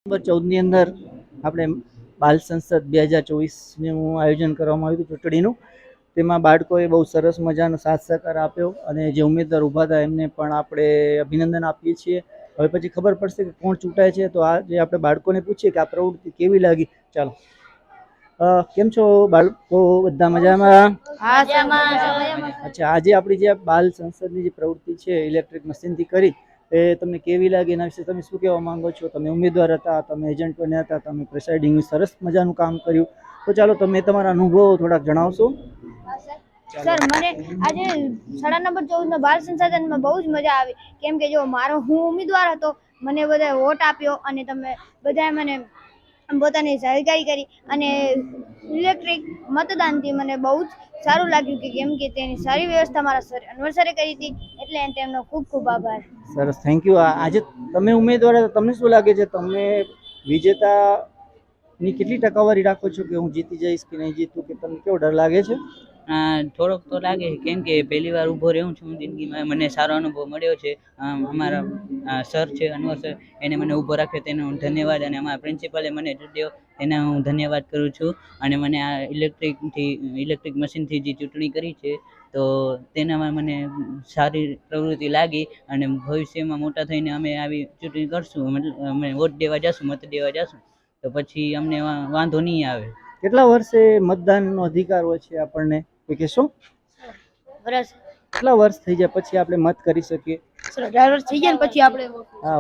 Number 14 ની અંદર આપણે બાલ સંસદ 2024નું આયોજન કરવામાં આવ્યું હતું ચૂંટણીનું. તેમાં બાળકોએ બહુ સરસ મજાનો સાથ સહકાર આપ્યો અને જે ઉમેદવાર ઊભા હતા એમને પણ આપણે અભિનંદન આપીએ છીએ. હવે પછી ખબર પડશે કે કોણ ચૂંટાય છે, તો આ જે આપણે બાળકોને પૂછીએ કે આ પ્રવૃત્તિ કેવી લાગી. ચાલો, કેમ છો બાળકો? બધા મજામાં? અચ્છા, આજે આપણી જે બાલ સંસદની જે પ્રવૃત્તિ છે ઇલેક્ટ્રિક મશીનથી કરી, એ તમને કેવી લાગી? એના વિશે તમે શું કહેવા માંગો છો? તમે ઉમેદવાર હતા, તમે એજન્ટ બન્યા હતા, તમે પ્રિસાઇડિંગનું સરસ મજાનું કામ કર્યું, તો ચાલો તમે તમારા અનુભવો થોડાક જણાવશો. સર, મને આજે શાળા નંબર 14 બાલ સંસાધનમાં બહુ જ મજા આવી. કેમ કે જો હું ઉમેદવાર હતો, મને બધાએ વોટ આપ્યો અને તમે બધાએ મને પોતાની સહકારી કરી અને ઇલેક્ટ્રિક મતદાનથી મને બહુ જ સારું લાગ્યું કે કેમ કે તેની સારી વ્યવસ્થા મારા સર અનવર સરે કરી હતી, એટલે તેમનો ખૂબ ખૂબ આભાર. સરસ, થેન્ક યુ. આજે તમે ઉમેદવાર હતા, તમને શું લાગે છે, તમે વિજેતાની કેટલી ટકાવારી રાખો છો કે હું જીતી જઈશ કે નહીં જીતું, કે તમને કેવો ડર લાગે છે? થોડોક તો લાગે છે, કેમ કે પહેલી વાર ઊભો રહ્યો છું જિંદગીમાં. મને સારો અનુભવ મળ્યો છે. અમારા સર છે અનવર સર, એને મને ઊભો રાખ્યો તેનો હું ધન્યવાદ, અને અમારા પ્રિન્સિપાલે મને જીત્યો એને હું ધન્યવાદ કરું છું. અને મને આ ઇલેક્ટ્રિક મશીનથી જે ચૂંટણી કરી છે, તો તેનામાં મને સારી પ્રવૃત્તિ લાગી. અને ભવિષ્યમાં મોટા થઈને અમે આવી ચૂંટણી કરશું, મતલબ અમે વોટ દેવા જશું, મત દેવા જશું, તો પછી અમને વાંધો નહીં આવે. કેટલા વર્ષે મતદાનનો અધિકાર હોય છે આપણને, કોઈ કહેશો? કેટલા વર્ષ થઈ જાય પછી આપણે મત કરી શકીએ? 18 વર્ષ થઈ જાય ને પછી આપણે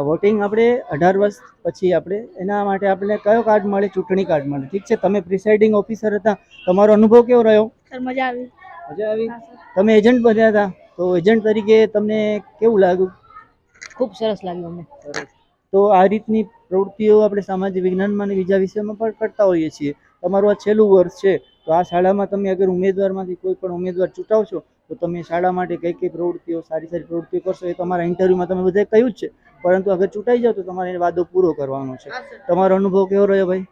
વોટિંગ આપણે 18 વર્ષ પછી આપણે એના માટે આપણે કયો કાર્ડ મળે? ચૂંટણી કાર્ડ મળે. ઠીક છે, તમે પ્રિસાઇડિંગ ઓફિસર હતા, તમારો અનુભવ કેવો રહ્યો? સર મજા આવી. મજા આવી. તમે એજન્ટ બન્યા હતા, તો એજન્ટ તરીકે તમને કેવું લાગ્યું? ખૂબ સરસ લાગ્યું અમને. તો આ રીતની પ્રવૃત્તિઓ આપણે સામાજિક વિજ્ઞાનમાં અને બીજા વિષયમાં પણ કરતા હોઈએ છીએ. તમારું આ છેલ્લું વર્ષ છે, તો આ શાળામાં તમે અગર ઉમેદવારમાંથી કોઈ પણ ઉમેદવાર ચૂંટાવશો, તો તમે શાળા માટે કઈ કઈ પ્રવૃત્તિઓ, સારી પ્રવૃત્તિઓ કરશો, એ તમારા ઇન્ટરવ્યુમાં તમે બધે કહ્યું જ છે. પરંતુ અગર ચૂંટાઈ જાવ તો તમારે વાદો પૂરો કરવાનો છે. તમારો અનુભવ કેવો રહ્યો ભાઈ?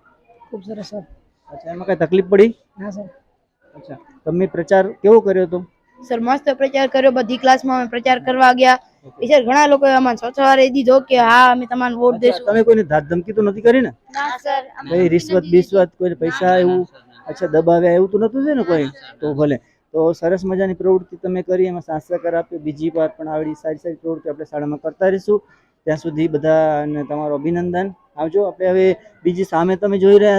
ખૂબ સરસ સર. અચ્છા, એમાં કઈ તકલીફ પડી? હા સર. અચ્છા, તમે પ્રચાર કેવો કર્યો હતો? સર મસ્ત પ્રચાર કર્યો. બધી ક્લાસમાં અમે પ્રચાર કરવા ગયા. સર ઘણા લોકોએ અમને સવારે દીધો કે હા અમે તમને વોટ દેશું. તમે કોઈને ધાક ધમકી તો નથી કરી ને? ના સર. ભાઈ રિશ્વત કોઈ પૈસા એવું અચ્છા દબાવ્યા એવું તો નતું છે ને કોઈ? તો ભલે. તો સરસ મજાની પ્રવૃત્તિ તમે કરી, એમાં સાથ સહકાર આપ્યો. બીજી વાર પણ આવડી સારી પ્રવૃત્તિ આપણે શાળામાં કરતા રહીશું. ત્યાં સુધી બધાને તમારો અભિનંદન. આવજો. આપણે હવે બીજી સામે તમે જોઈ રહ્યા